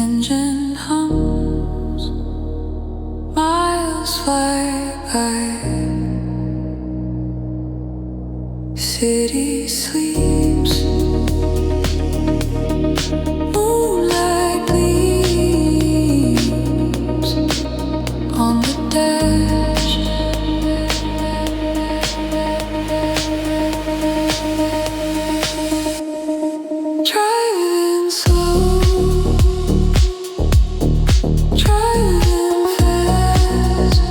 engine hums, miles fly by, city sleeps, moonlight gleams on the dash. Driving slow, driving fast,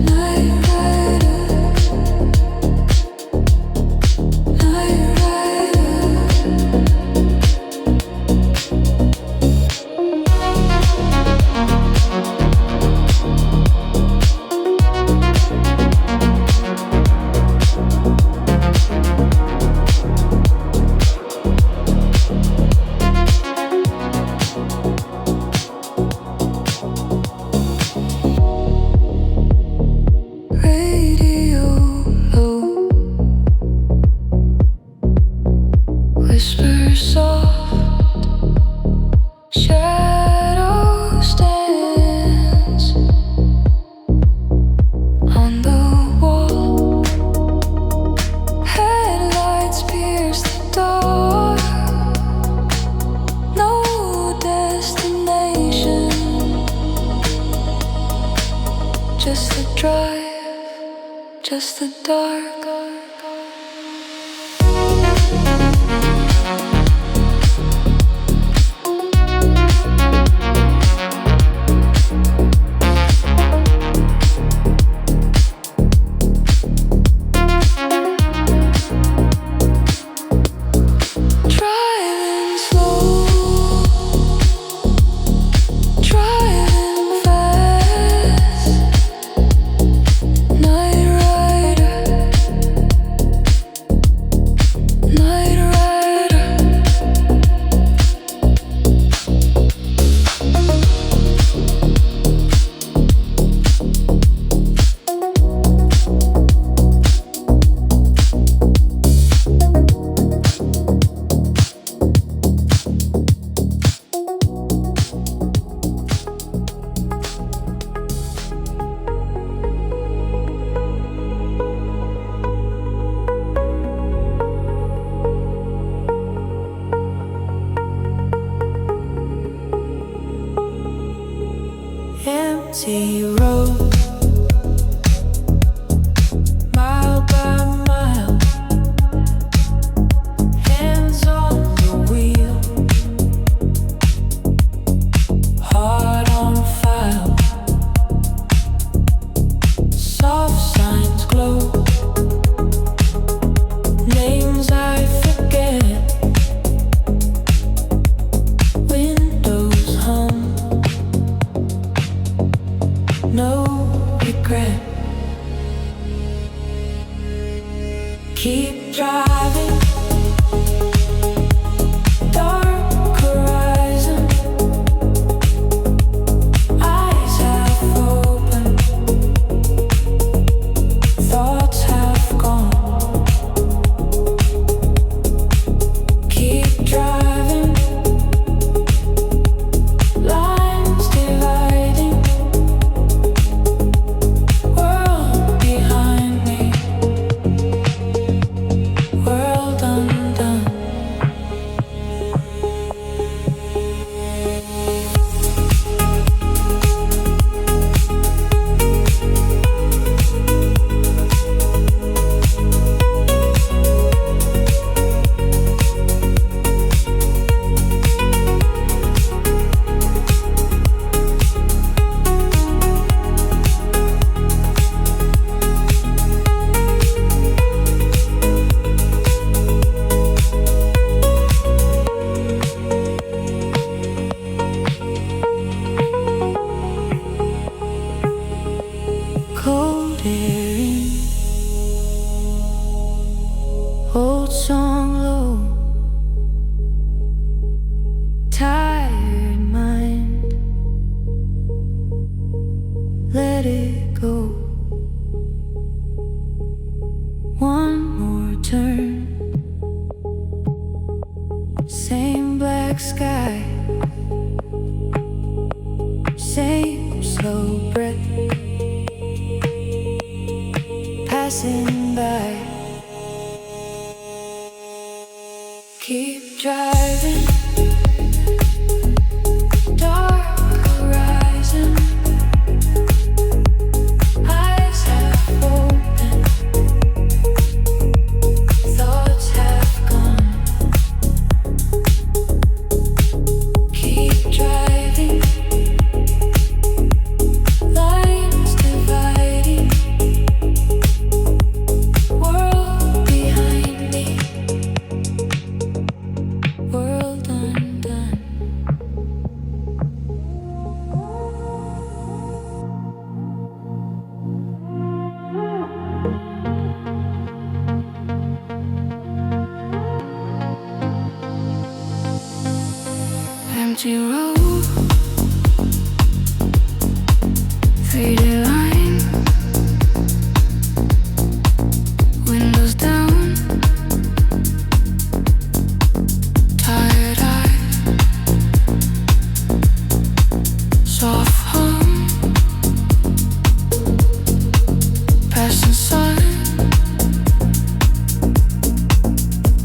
night rider, night rider. Radio low, whisper soft, shadow stands on the wall, headlights pierce the dark, no destination, just the drive, just the dark. Driving slow, driving fast, night rider, night rider. Empty road, mile by mile, hands on the wheel, heart on file, soft signs glow, names I forget, windows hum. No Same black sky, same slow breath passing by. Keep driving, dark horizon, eyes half open, thoughts half gone. Keep driving, lines dividing, world behind me, world undone. Empty road, faded line, windows down, tired eye, soft hum, passing sun,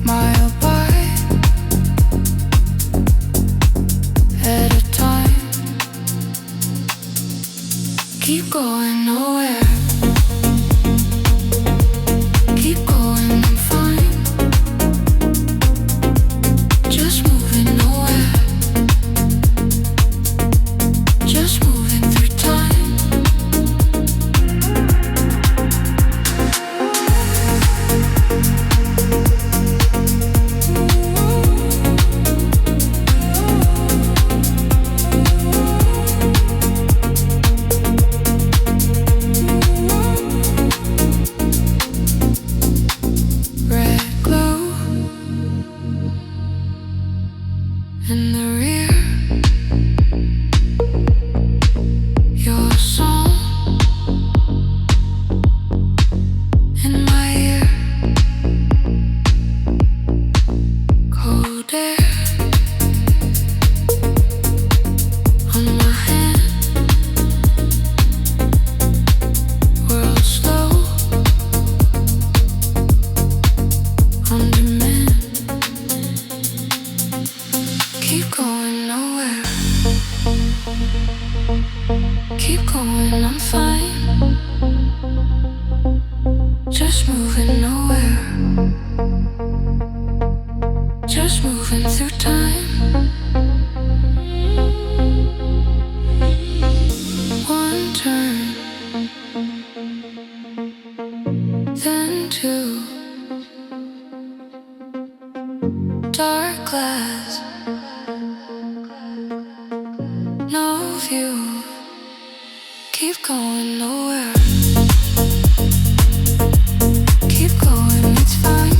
mile by, at a time. Keep going nowhere. Keep going, I'm fine. Just moving nowhere. Just moving through time. Red glow in the rear. Your song in my ear. Cold air on my hand. World slow on demand. Keep going nowhere. Keep going, I'm fine. Just moving nowhere. Just moving through time. One turn, then two. Dark glass, no view. Keep going nowhere. Keep going, it's fine.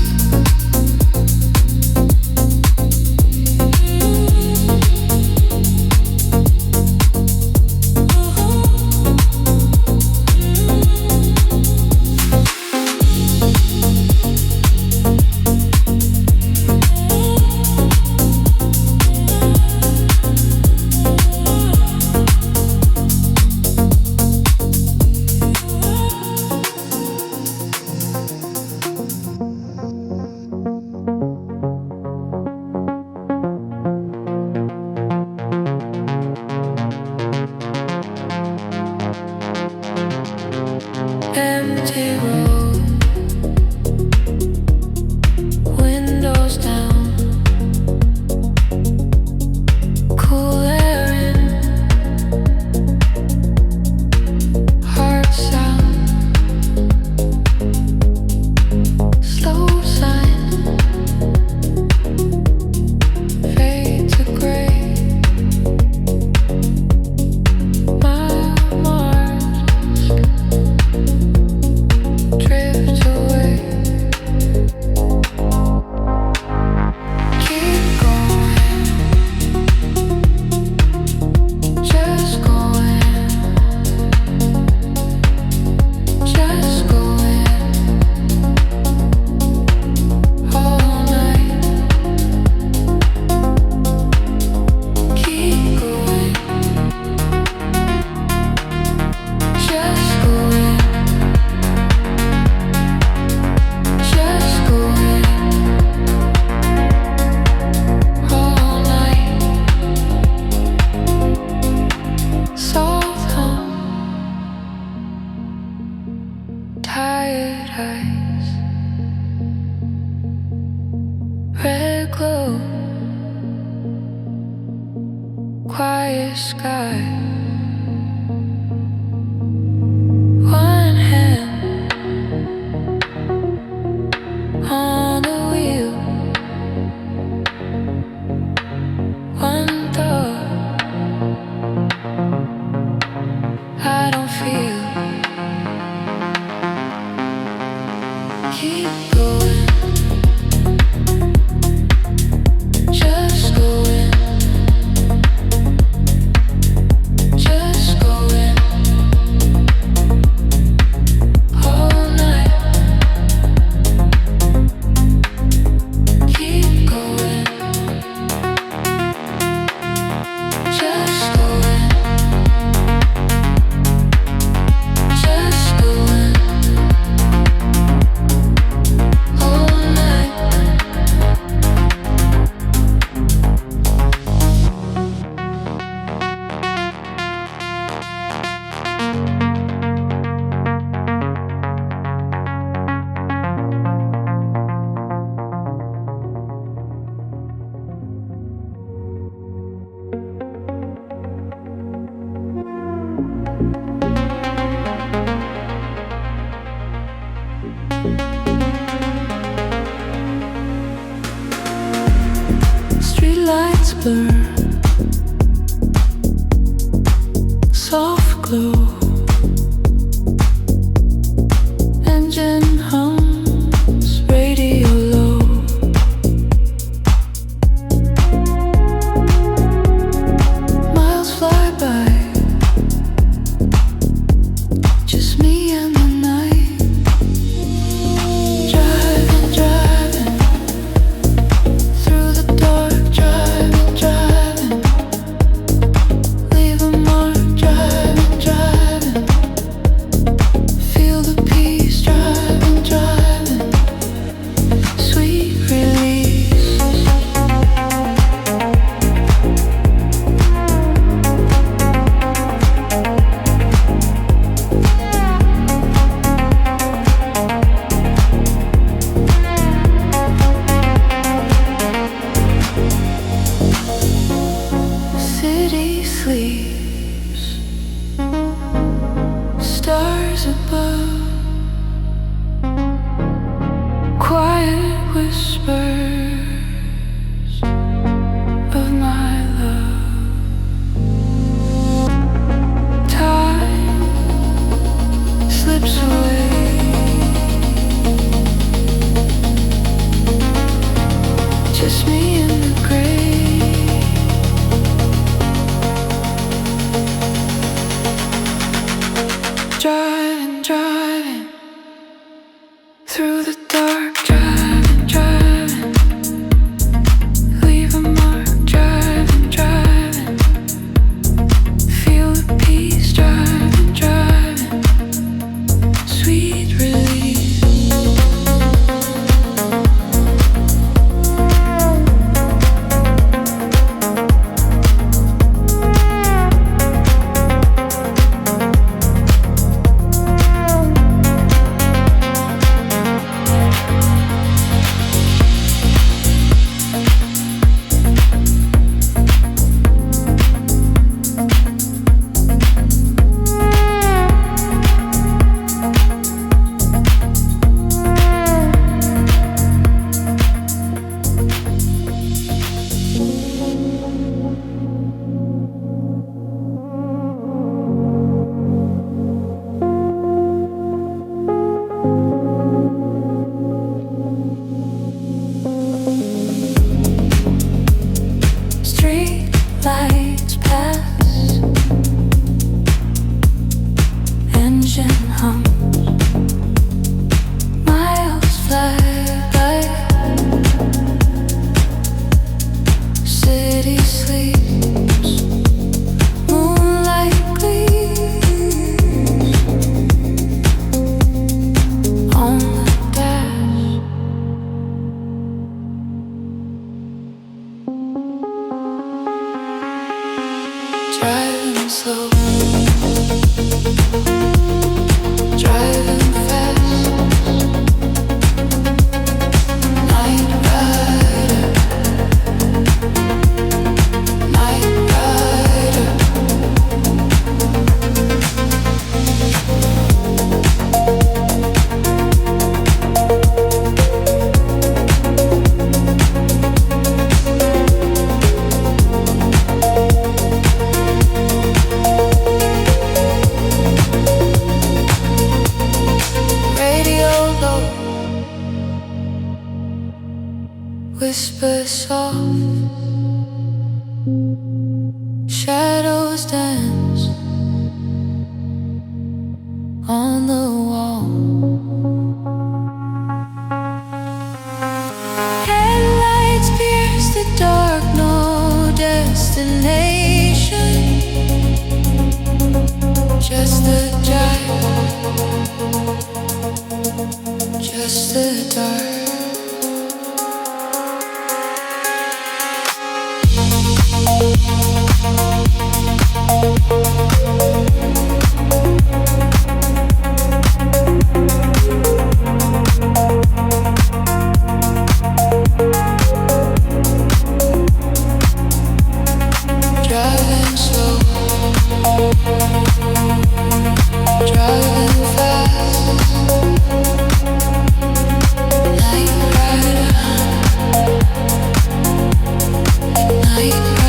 blur, soft glow. Engine hums, radio low. Miles fly by, just me and the night. Driving, driving through the dark. Driving, driving, leave a mark. Driving, driving, feel the peace. Driving, driving, sweet release. City sleeps, stars above, quiet whispers of my love. Time slips away, just me and the gray. Driving, driving through the dark. Driving, driving, leave a mark. Driving, driving, feel the peace. Driving, driving, sweet release. Street lights pass, engine hums, miles fly by. City sleeps, moonlight gleams on the dash. Driving slow, driving fast. Night rider, night rider. Whisper soft, shadows dance on the wall. Headlights pierce the dark, no destination, just the drive, just the dark. Driving slow, driving fast. Night rider, night rider.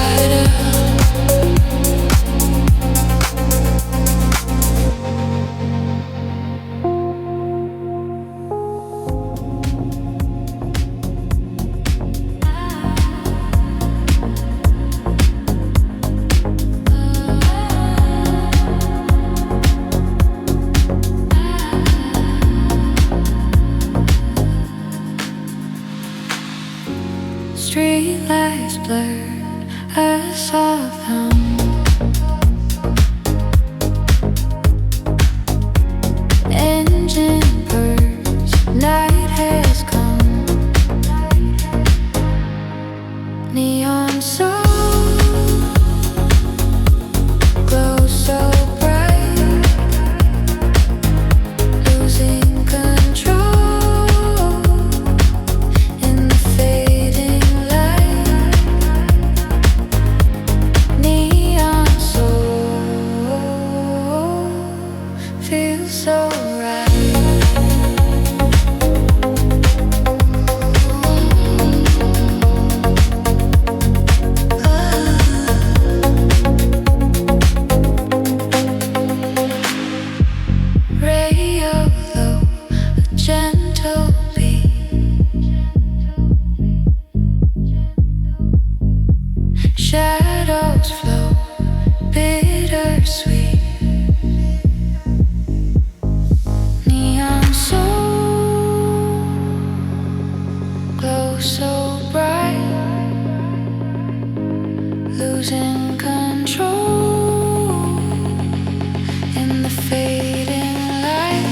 lights blurred, a soft hum. Engine purrs, night has come. Neon soul glows so bright, losing control in the fading light. Neon soul feels so right. Radio low, a gentle beat. Shadows flow, bittersweet. Neon soul glows so bright, losing control in the fading light.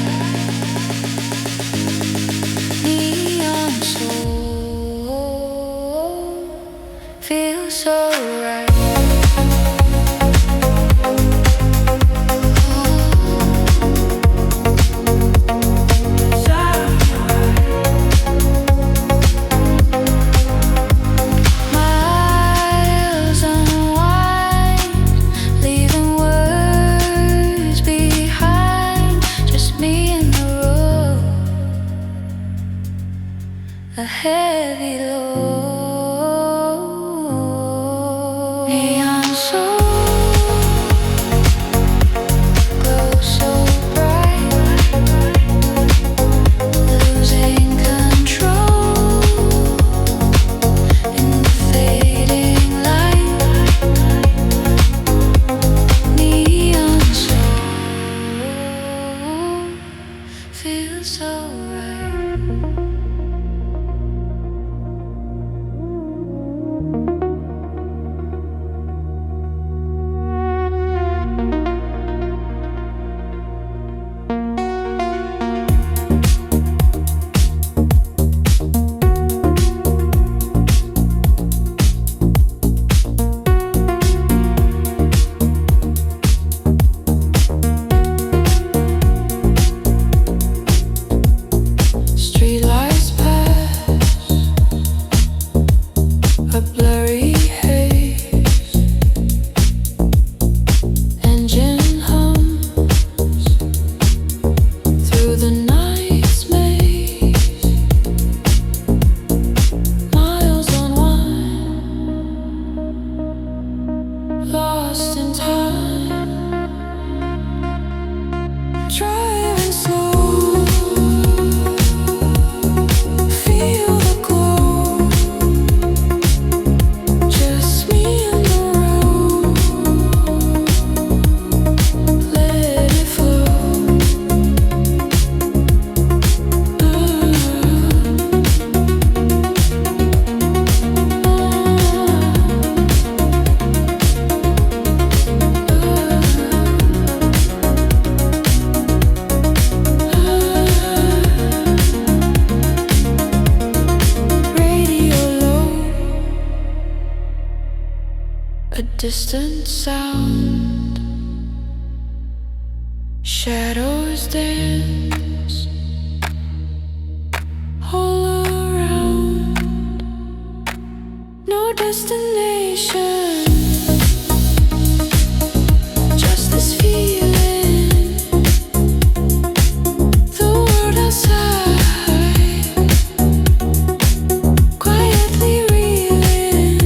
Neon soul feels so right. Miles unwind, leaving words behind. Just me and the road, a heavy load. Neon soul glows so bright, losing control in the fading light. Neon soul feels so right. Streetlights pass, a blurry haze. Engine hums through the night's maze. Miles unwind, lost in time. Driving slow, feel the glow. Just me and the road, let it flow. Radio low, a distant sound. Shadows dance all around. No destination, just this feeling. The world outside quietly reeling.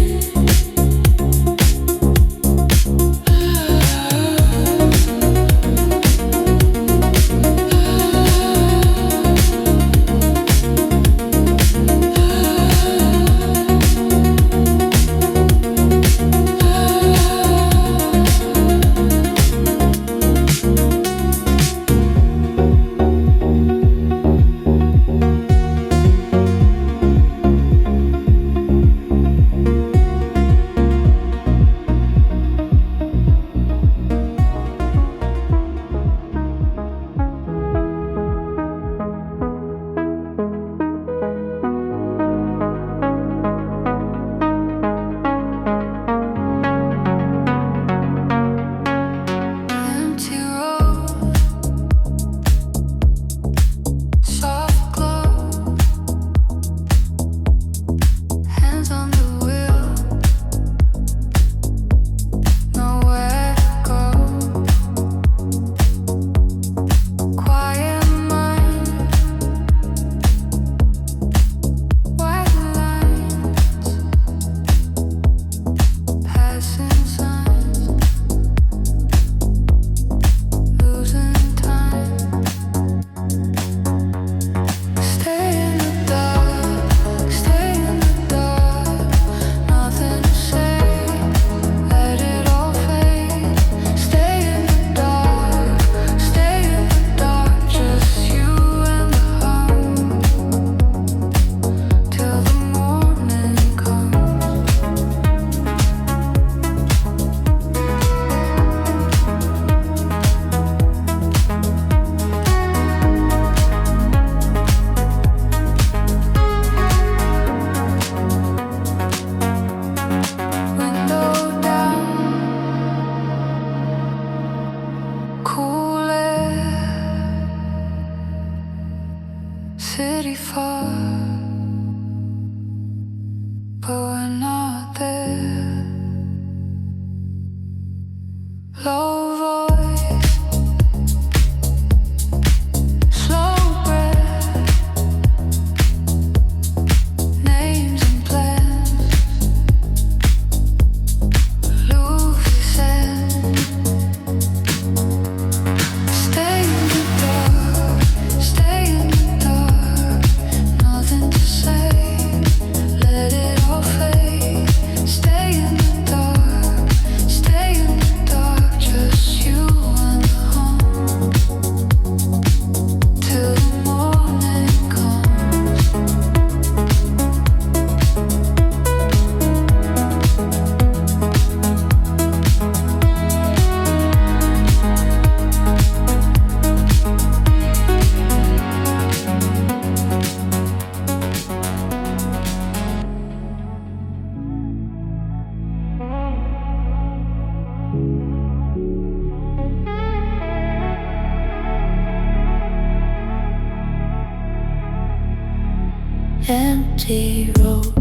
empty road,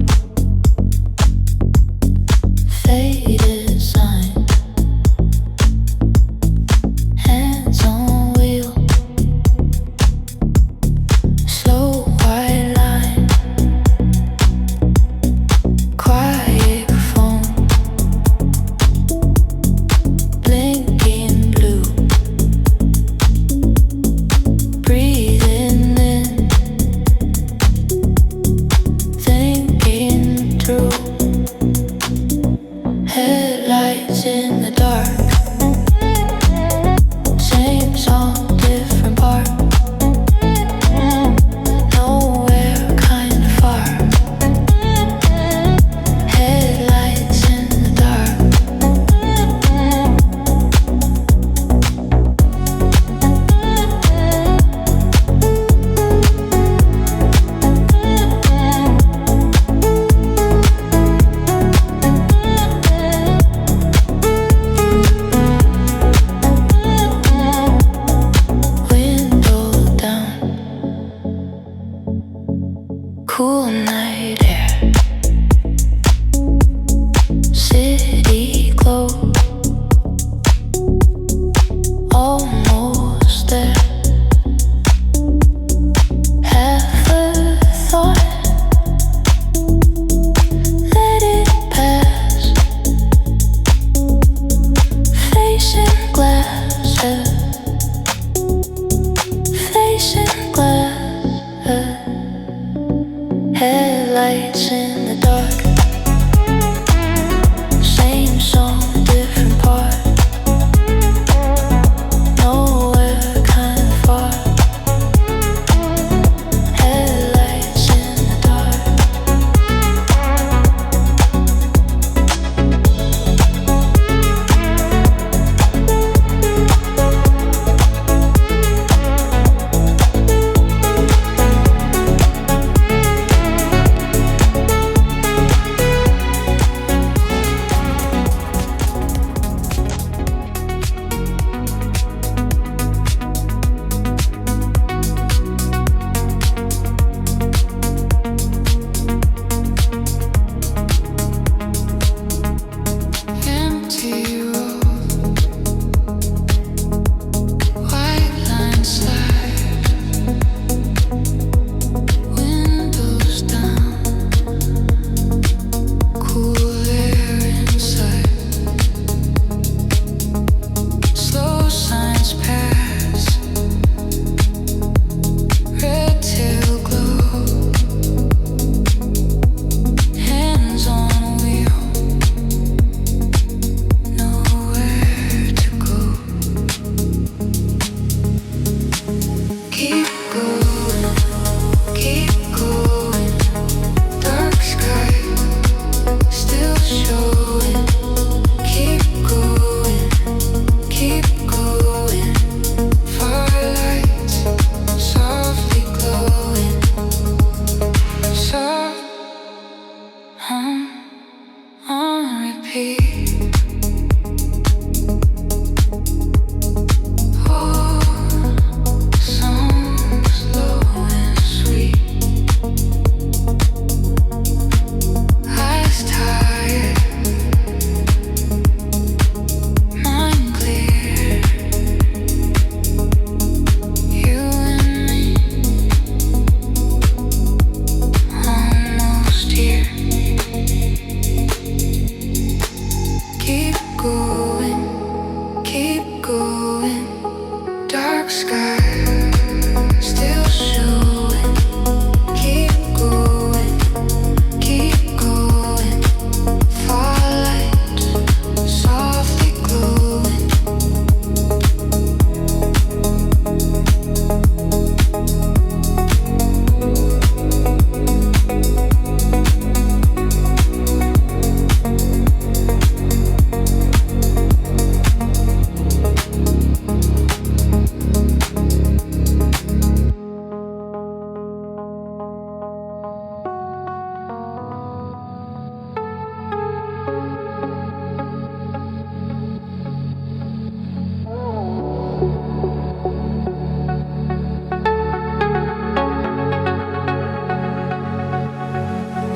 faded sign, hands on wheel, slow white line, quiet phone, blinking blue, breathing in, thinking through, headlights in the dark, same song, different part, nowhere kinda far, headlights in the dark. Window down, cool night air, city glow, almost there, half a thought, let it pass, facing glass, facing glass, headlights in the dark, same song, different part, nowhere kinda far, headlights in the dark. Empty road, white line slide, windows down, cool air inside, slow signs pass, red tail glow, hands on wheel, nowhere to go. Keep going, dark sky, still showing. Keep going, far lights, softly glowing, soft hum on repeat. Oh, song slow and sweet. Eyes tired, mind clear. You and me, almost here. Keep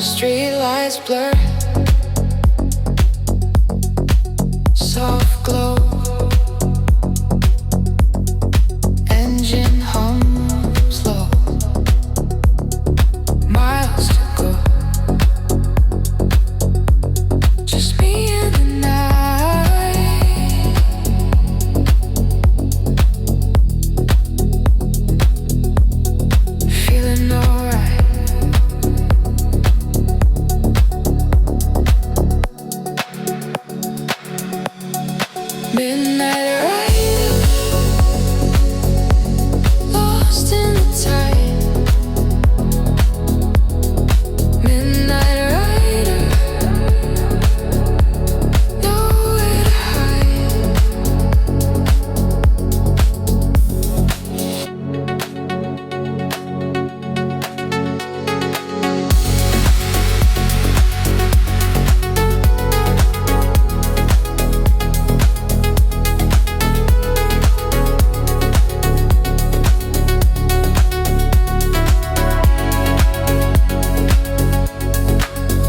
Streetlights blur, soft glow, engine hum slow, miles to go, just me and the night, feeling alright. Midnight rider, lost in the tide. Midnight rider, nowhere to hide.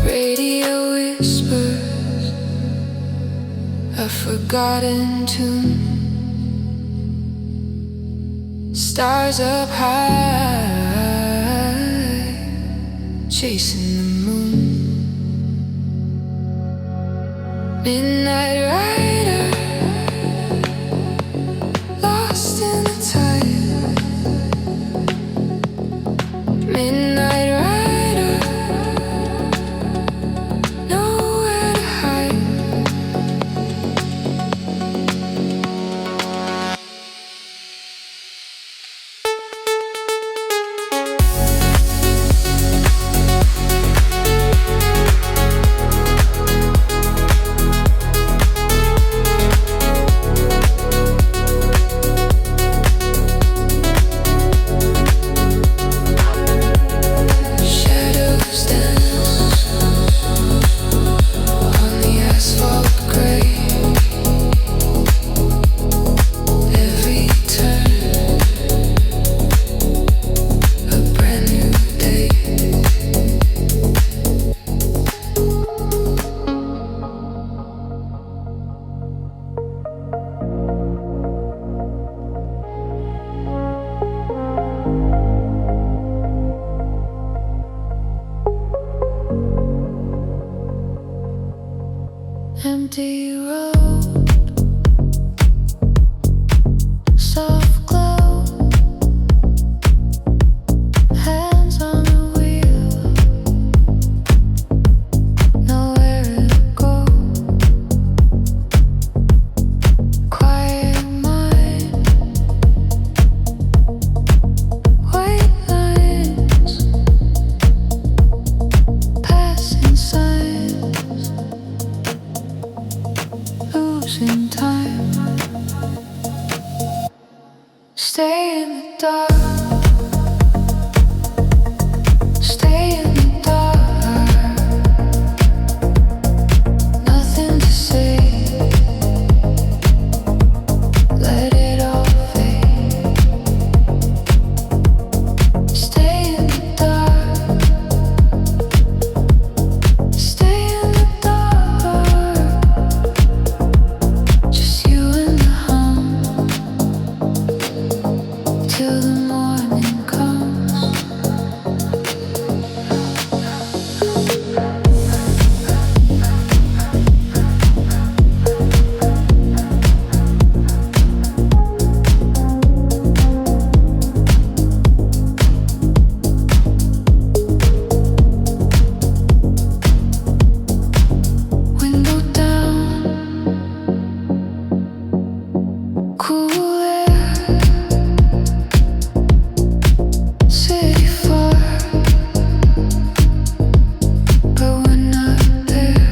Radio whispers a forgotten tune. Stars up high, chasing the moon. Midnight rider, lost in the tide. Midnight rider, nowhere to hide. Shadows dance on the asphalt gray. Every turn, a brand new day. Empty road, soft glow, hands on the wheel, nowhere to go. Quiet mind, white lines, passing signs, losing time. Stay in the dark, stay in the dark. Nothing to say, let it all fade. Stay in the dark, stay in the dark. Just you and the hum till the morning comes. Window down, cool air, city far, but we're not there.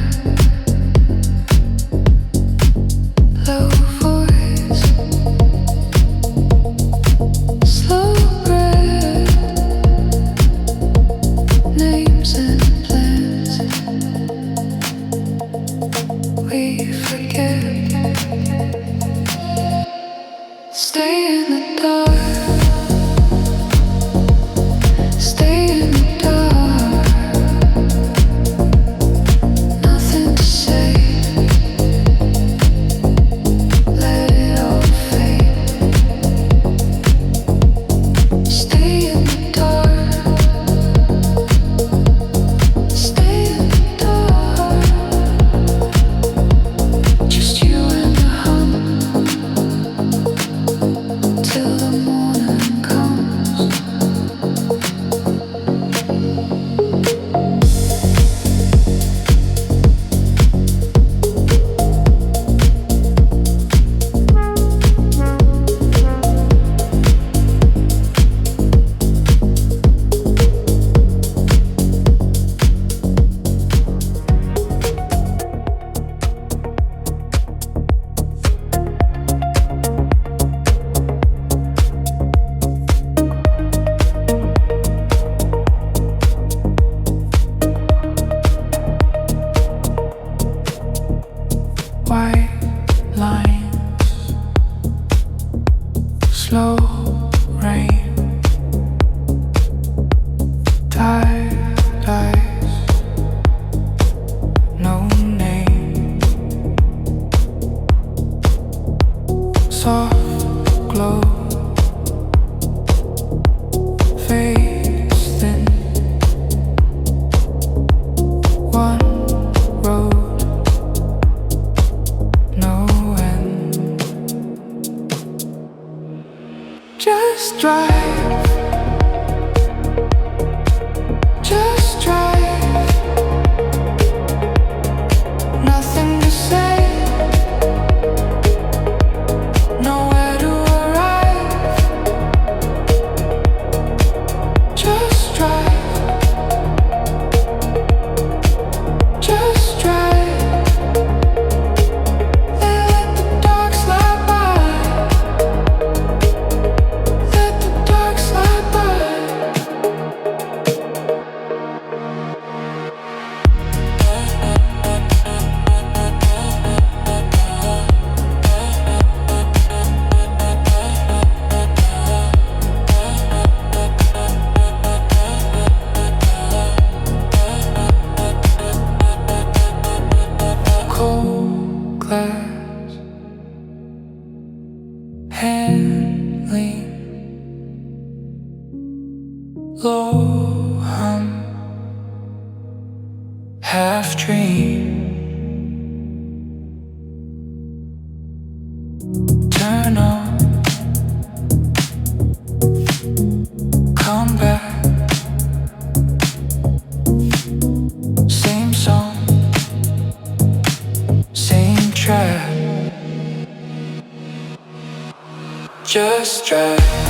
Low voice, slow breath, names and plans we forget. Stay in the dark, stay in the dark. drive, just drive. Nothing to say, nowhere to arrive. Just drive, just drive. Let the dark slide by. Let the dark slide by. Cold glass, hand lean, low hum, half dream. Turn on, come back. Same song, same track. Just drive.